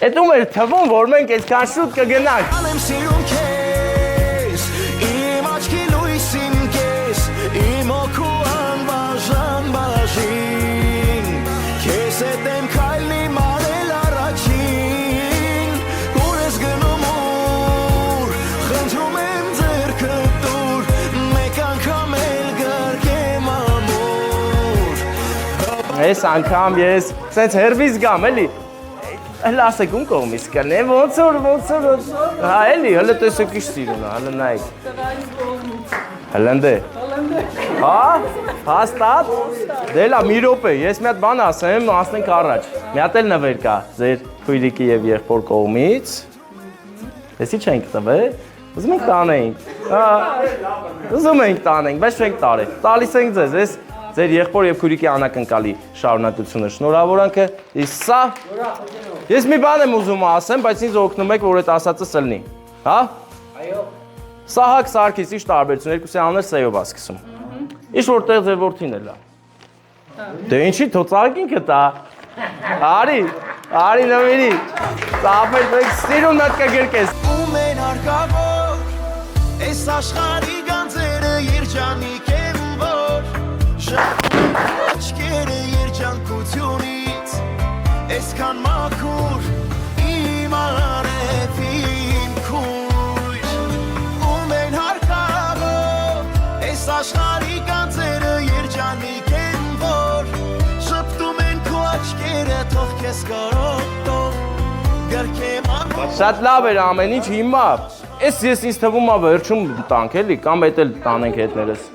Էդ ում էր թվում, որ մենք այսքան շուտ կգնանք։ Անեմ սիրում քեզ, իմ աչքի լույսին քեզ, իմ օգու անբաժան բաժին, քեզ հետ եմ քայլի մարել առաջին, ուր ես գնում ուր, խնդրում եմ ձեռքը տուր, մեկ անգամ էլ գրկեմ ամուր։ Այս անգամ ես սենց հերվից գամ, էլի։ Հələ ասեք ում կողմից կնեմ, ոնց որ, հա էլի, հələ տեսեք իշ սիրուն, հələ նայեք։ Հələ ընդե։ Հա, հաստատ։ Դե լա, մի րոպե, ես մի հատ բան ասեմ, ասնենք առաջ։ Մի հատ էլ նվեր կա ձեր քույրիկի եւ եղբոր կողմից։ Էսի չենք տվել, ուզում ենք տանենք։ Հա, ուզում ենք տանենք, բայց չենք տարել։ Տալիս ենք ձեզ, ես ձեր եղբոր եւ քույրիկի անակնկալի շարունակությունը շնորհավորանքը, իսկ սա ես մի բան եմ ուզում ասեմ, բայց ինձ օգնում եք, որ այդ ասածս ըլնի, հա? Այո։ Սահակ Սարգիս ի՞նչ տարբերություն, երկուսի անունը Ս-ով է սկսում։ Ինչ որտեղ ձեր որդին էլ է։ Դե ինչի թոցակինքը տա։ Արի նվերի։ Ծափեր մեկ սիրուն նատ կգրկես։ Ում են հարկավոր, այս աշխարհի գանձերը երջանիկ են որ, շահում աչքերը երջանկությունից, այսքան մաքուր իմ արևին քույր, ում են հարկավոր, այս աշխարհի գանձերը երջանիկ են որ, շփտում են քո աչքերը, թող քեզ կարոտող, գրկեմ ամուր։ Շատ լավ էր ամեն ինչ հիմա։ Ես ինձ թվում է վերջում տանք էլի, կամ էդ էլ տանենք հետներս։